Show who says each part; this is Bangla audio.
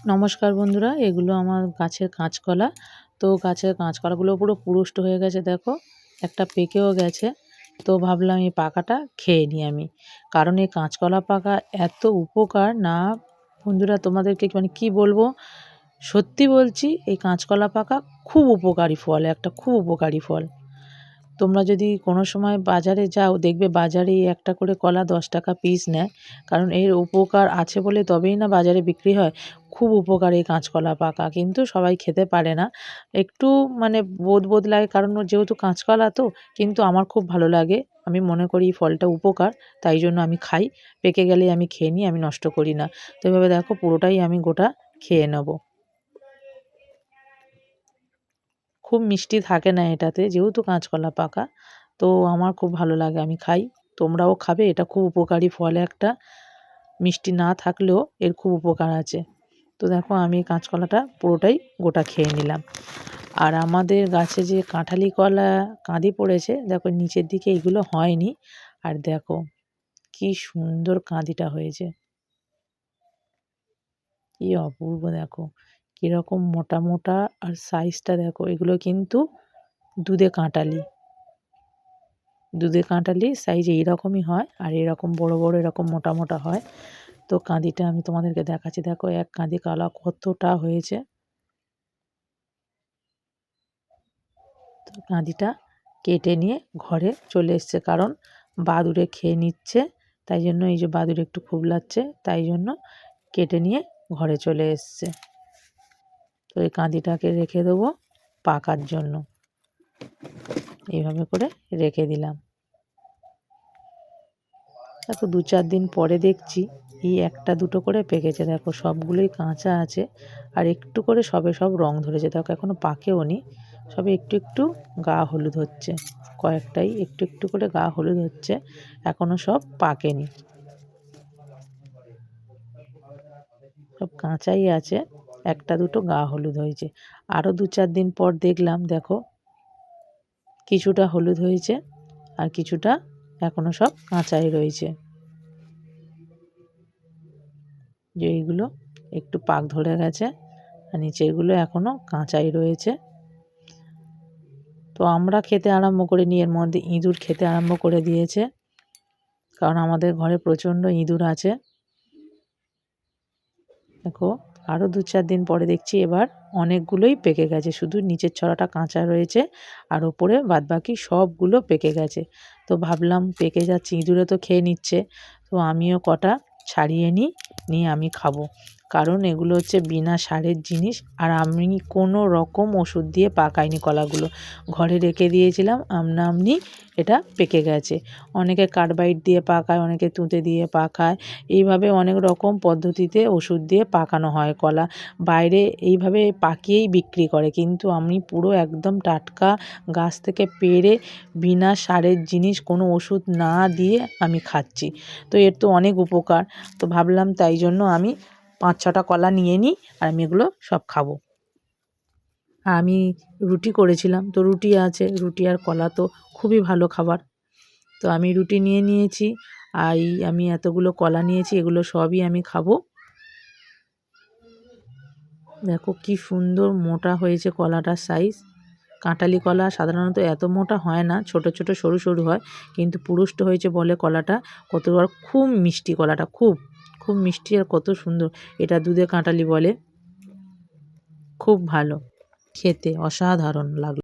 Speaker 1: নমস্কার বন্ধুরা, এগুলো আমার গাছের কাঁচকলা। তো গাছের কাঁচকলাগুলো পুরো পুরুষ্ট হয়ে গেছে, দেখো একটা পেকেও গেছে। তো ভাবলাম এই পাকাটা খেয়ে নিই আমি, কারণ এই কাঁচকলা পাকা এত উপকার না বন্ধুরা, তোমাদেরকে মানে কি বলবো। সত্যি বলছি, এই কাঁচকলা পাকা খুব উপকারী ফল, একটা খুব উপকারী ফল। তোমরা যদি কোনো সময় বাজারে যাও, দেখবে বাজারে একটা করে কলা 10 টাকা পিস নেয়, কারণ এর উপকার আছে বলে তবেই না বাজারে বিক্রি হয়। খুব উপকার এই কাঁচকলা পাকা, কিন্তু সবাই খেতে পারে না, একটু মানে বোধ লাগে, কারণ ও যেহেতু কাঁচকলা তো। কিন্তু আমার খুব ভালো লাগে, আমি মনে করি এই ফলটা উপকার, তাই জন্য আমি খাই। পেকে গেলে আমি খেয়ে নিই, আমি নষ্ট করি না। তো এভাবে দেখো পুরোটাই আমি গোটা খেয়ে নেবো। খুব মিষ্টি থাকে না এটাতে, যেহেতু কাঁচকলা পাকা। তো আমার খুব ভালো লাগে, আমি খাই। তোমরাও খাবে, এটা খুব উপকারী ফল একটা। মিষ্টি না থাকলেও এর খুব উপকার আছে। তো দেখো আমি কাঁচকলাটা পুরোটাই গোটা খেয়ে নিলাম। আর আমাদের গাছে যে কাঁঠালি কলা কাঁদি পড়েছে, দেখো নিচের দিকে এগুলো হয়নি। আর দেখো কি সুন্দর কাঁদিটা হয়েছে, কি অপূর্ব। দেখো কীরকম মোটা মোটা, আর সাইজটা দেখো। এগুলো কিন্তু দুধে কাঁঠালি, দুধে কাঁঠালি সাইজ এইরকমই হয়, আর এরকম বড় বড় এরকম মোটা মোটা হয়। তো কাঁদিটা আমি তোমাদেরকে দেখাচ্ছি, দেখো এক কাঁদি কলা কতটা হয়েছে। তো কাঁদিটা কেটে নিয়ে ঘরে চলে এসছে, কারণ বাদুড়ে খেয়ে নিচ্ছে। তাই জন্য এই যে বাদুড়ে একটু খুবলাচ্ছে, তাই জন্য কেটে নিয়ে ঘরে চলে এসছে। তো এই কাঁদিটাকে রেখে দেবো পাকার জন্য, এইভাবে করে রেখে দিলাম। দেখো 2-4 দিন পরে দেখছি এই একটা দুটো করে পেকেছে, দেখো সবগুলোই কাঁচা আছে। আর একটু করে সবে সব রং ধরেছে, দেখো এখনো পাকেও নি, সবে একটু একটু গা হলুদ হচ্ছে। কয়েকটাই একটু একটু করে গা হলুদ হচ্ছে, এখনো সব পাকেনি, সব কাঁচাই আছে। একটা দুটো গা হলুদ হয়েছে। আরও 2-4 দিন পর দেখলাম, দেখো কিছুটা হলুদ হয়েছে, আর কিছুটা এখনো সব কাঁচাই রয়েছে। যে এইগুলো একটু পাক ধরে গেছে, আর নিচেরগুলো এখনও কাঁচাই রয়েছে। তো আমরা খেতে আরম্ভ করিনি, এর মধ্যে ইঁদুর খেতে আরম্ভ করে দিয়েছে, কারণ আমাদের ঘরে প্রচণ্ড ইঁদুর আছে। দেখো আরও 2-4 দিন পরে দেখছি এবার অনেকগুলোই পেকে গেছে, শুধু নিচের ছড়াটা কাঁচা রয়েছে, আর ওপরে বাদবাকি সবগুলো পেকে গেছে। তো ভাবলাম পেকে যাচ্ছে, ইঁদুরে তো খেয়ে নিচ্ছে, তো আমিও কটা ছাড়িয়ে নিয়ে আমি খাবো, কারণ এগুলো হচ্ছে বিনা সারের জিনিস। আর আমি কোনো রকম ওষুধ দিয়ে পাকাইনি কলাগুলো, ঘরে রেখে দিয়েছিলাম, আমনি এটা পেকে গেছে। অনেকে কার্বাইড দিয়ে পাকায়, অনেকে তুঁতে দিয়ে পাকায়, এইভাবে অনেক রকম পদ্ধতিতে ওষুধ দিয়ে পাকানো হয় কলা, বাইরে এইভাবে পাকিয়েই বিক্রি করে। কিন্তু আমি পুরো একদম টাটকা গাছ থেকে পেড়ে বিনা সারের জিনিস, কোনো ওষুধ না দিয়ে আমি খাচ্ছি। তো এর তো অনেক উপকার। তো ভাবলাম তাই জন্য আমি 5-6টা কলা নিয়ে নিই, আর আমি এগুলো সব খাবো। আর আমি রুটি করেছিলাম, তো রুটি আছে, রুটি আর কলা তো খুবই ভালো খাবার। তো আমি রুটি নিয়ে নিয়েছি, আর আমি এতগুলো কলা নিয়েছি, এগুলো সবই আমি খাবো। দেখো কি সুন্দর মোটা হয়েছে কলাটার সাইজ। কাঁঠালি কলা সাধারণত এত মোটা হয় না, ছোট ছোট সরু সরু হয়, কিন্তু পুরুষ্ট হয়েছে বলে কলাটা কতবার। খুব মিষ্টি কলাটা, খুব খুব মিষ্টি, আর কত সুন্দর। এটা দুধে কাঁঠালি বলে, খুব ভালো খেতে, অসাধারণ লাগলো।